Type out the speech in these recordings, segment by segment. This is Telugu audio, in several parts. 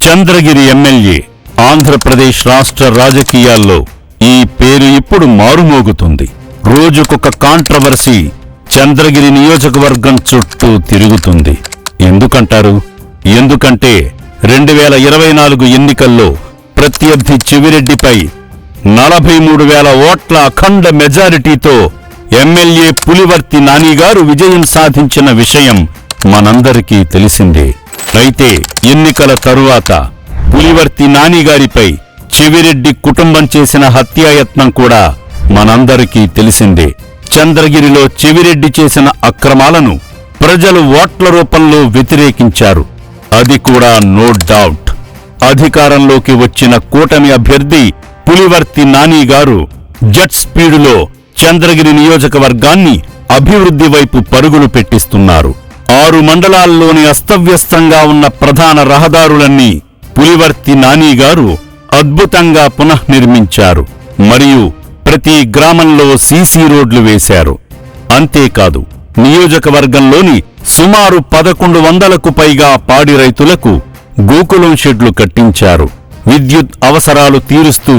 చంద్రగిరి ఎమ్మెల్యే ఆంధ్రప్రదేశ్ రాష్ట్ర రాజకీయాల్లో ఈ పేరు ఇప్పుడు మారుమోగుతుంది. రోజుకొక కాంట్రవర్సీ చంద్రగిరి నియోజకవర్గం చుట్టూ తిరుగుతుంది. ఎందుకంటారు? ఎందుకంటే 2024 ఎన్నికల్లో ప్రత్యర్థి చెవిరెడ్డిపై 43,000 ఓట్ల అఖండ మెజారిటీతో ఎమ్మెల్యే పులివర్తి నానిగారు విజయం సాధించిన విషయం మనందరికీ తెలిసిందే. అయితే ఎన్నికల తరువాత పులివర్తి నానిగారిపై చెవిరెడ్డి కుటుంబం చేసిన హత్యాయత్నం కూడా మనందరికీ తెలిసిందే. చంద్రగిరిలో చెవిరెడ్డి చేసిన అక్రమాలను ప్రజలు ఓట్ల రూపంలో వ్యతిరేకించారు. అది కూడా నో డౌట్. అధికారంలోకి వచ్చిన కూటమి అభ్యర్థి పులివర్తి నానిగారు జెట్ స్పీడులో చంద్రగిరి నియోజకవర్గాన్ని అభివృద్ధి వైపు పరుగులు పెట్టిస్తున్నారు. 6 మండలాల్లోని అస్తవ్యస్తంగా ఉన్న ప్రధాన రహదారులన్నీ పులివర్తి నానిగారు అద్భుతంగా పునఃనిర్మించారు. మరియు ప్రతి గ్రామంలో సీసీ రోడ్లు వేశారు. అంతేకాదు, నియోజకవర్గంలోని సుమారు 1100కు పైగా పాడి రైతులకు గోకులం షెడ్లు కట్టించారు. విద్యుత్ అవసరాలు తీరుస్తూ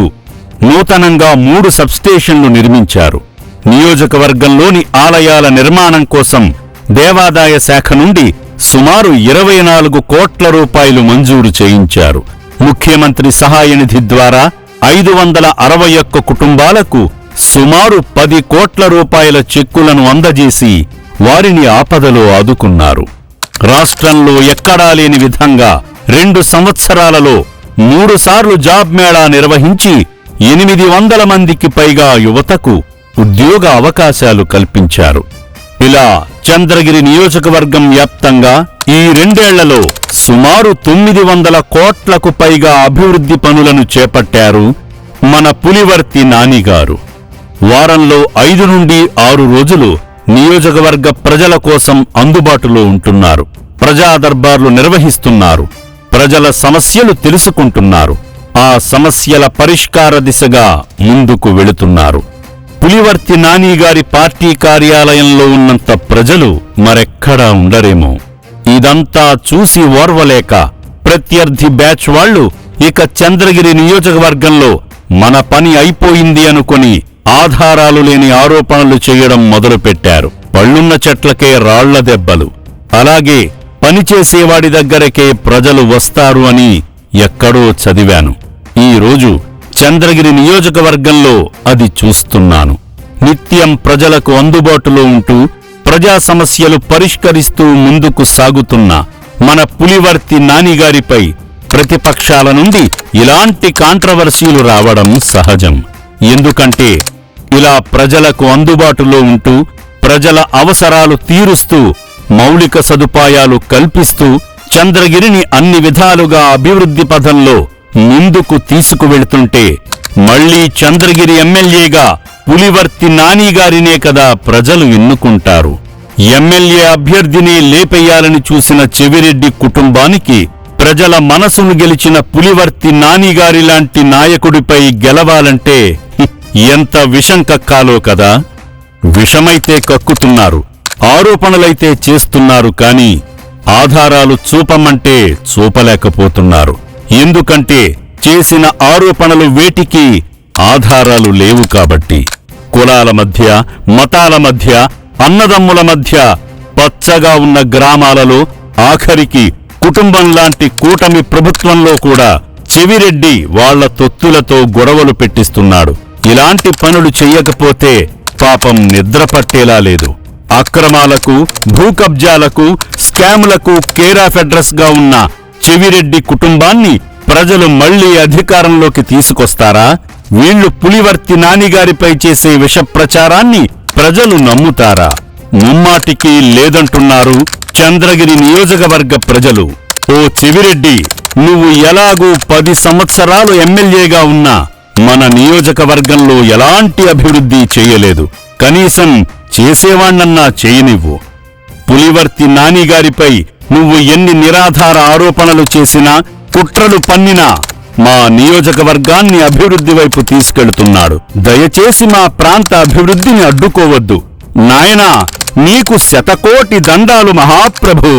నూతనంగా 3 సబ్స్టేషన్లు నిర్మించారు. నియోజకవర్గంలోని ఆలయాల నిర్మాణం కోసం దేవాదాయ శాఖ నుండి సుమారు 24 కోట్ల రూపాయలు మంజూరు చేయించారు. ముఖ్యమంత్రి సహాయనిధి ద్వారా 561 కుటుంబాలకు సుమారు 10 కోట్ల రూపాయల చెక్కులను అందజేసి వారిని ఆపదలో ఆదుకున్నారు. రాష్ట్రంలో ఎక్కడా లేని విధంగా 2 సంవత్సరాలలో 3 సార్లు జాబ్ మేళా నిర్వహించి 800 మందికి పైగా యువతకు ఉద్యోగ అవకాశాలు కల్పించారు. ఇలా చంద్రగిరి నియోజకవర్గం వ్యాప్తంగా ఈ 2 ఏళ్లలో సుమారు 900 కోట్లకు పైగా అభివృద్ధి పనులను చేపట్టారు మన పులివర్తి నానిగారు. వారంలో 5 నుండి 6 రోజులు నియోజకవర్గ ప్రజల కోసం అందుబాటులో ఉంటున్నారు. ప్రజా దర్బార్లు నిర్వహిస్తున్నారు. ప్రజల సమస్యలు తెలుసుకుంటున్నారు. ఆ సమస్యల పరిష్కార దిశగా ముందుకు వెళుతున్నారు. పులివర్తి నానిగారి పార్టీ కార్యాలయంలో ఉన్నంత ప్రజలు మరెక్కడా ఉండరేమో. ఇదంతా చూసి ఓర్వలేక ప్రత్యర్థి బ్యాచ్ వాళ్లు ఇక చంద్రగిరి నియోజకవర్గంలో మన పని అయిపోయింది అనుకుని ఆధారాలు లేని ఆరోపణలు చేయడం మొదలుపెట్టారు. పళ్ళున్న చెట్లకే రాళ్ల దెబ్బలు. అలాగే పనిచేసేవాడి దగ్గరకే ప్రజలు వస్తారు అని ఎక్కడో చదివాను. ఈరోజు చంద్రగిరి నియోజకవర్గంలో అది చూస్తున్నాను. నిత్యం ప్రజలకు అందుబాటులో ఉంటూ ప్రజా సమస్యలు పరిష్కరిస్తూ ముందుకు సాగుతున్న మన పులివర్తి నానిగారిపై ప్రతిపక్షాల నుండి ఇలాంటి కాంట్రవర్సీలు రావడం సహజం. ఎందుకంటే ఇలా ప్రజలకు అందుబాటులో ఉంటూ ప్రజల అవసరాలు తీరుస్తూ మౌలిక సదుపాయాలు కల్పిస్తూ చంద్రగిరిని అన్ని విధాలుగా అభివృద్ధి పథంలో ముందుకు తీసుకువెళ్తుంటే మళ్లీ చంద్రగిరి ఎమ్మెల్యేగా పులివర్తి నానిగారినే కదా ప్రజలు ఎన్నుకుంటారు. ఎమ్మెల్యే అభ్యర్థిని లేపెయ్యాలని చూసిన చెవిరెడ్డి కుటుంబానికి ప్రజల మనసును గెలిచిన పులివర్తి నానిగారిలాంటి నాయకుడిపై గెలవాలంటే ఎంత విషం కక్కాలో కదా. విషమైతే కక్కుతున్నారు, ఆరోపణలైతే చేస్తున్నారు, కాని ఆధారాలు చూపమంటే చూపలేకపోతున్నారు. ఎందుకంటే చేసిన ఆరోపణలు వేటికి ఆధారాలు లేవు కాబట్టి. కులాల మధ్య, మతాల మధ్య, అన్నదమ్ముల మధ్య పచ్చగా ఉన్న గ్రామాలలో ఆఖరికి కుటుంబంలాంటి కూటమి ప్రభుత్వంలో కూడా చెవిరెడ్డి వాళ్ల తొత్తులతో గొడవలు పెట్టిస్తున్నాడు. ఇలాంటి పనులు చెయ్యకపోతే పాపం నిద్రపట్టేలా లేదు. అక్రమాలకు, భూకబ్జాలకు, స్కాములకు కేరాఫ్ అడ్రస్ గా ఉన్న చెవిరెడ్డి కుటుంబాన్ని ప్రజలు మళ్లీ అధికారంలోకి తీసుకొస్తారా? వీళ్లు పులివర్తి నానిగారిపై చేసే విష ప్రచారాన్ని ప్రజలు నమ్ముతారా? ముమ్మాటికి లేదంటున్నారు చంద్రగిరి నియోజకవర్గ ప్రజలు. ఓ చెవిరెడ్డి, నువ్వు ఎలాగూ 10 సంవత్సరాలు ఎమ్మెల్యేగా ఉన్నా మన నియోజకవర్గంలో ఎలాంటి అభివృద్ధి చేయలేదు. కనీసం చేసేవాణ్ణన్నా చేయనివ్వు. పులివర్తి నానిగారిపై నువ్వు ఎన్ని నిరాధార ఆరోపణలు చేసినా, కుట్రలు పన్నినా మా నియోజకవర్గాన్ని అభివృద్ధి వైపు తీసుకెళ్తున్నాడు. దయచేసి మా ప్రాంత అభివృద్ధిని అడ్డుకోవద్దు. నాయనా, నీకు శతకోటి దండాలు మహాప్రభూ.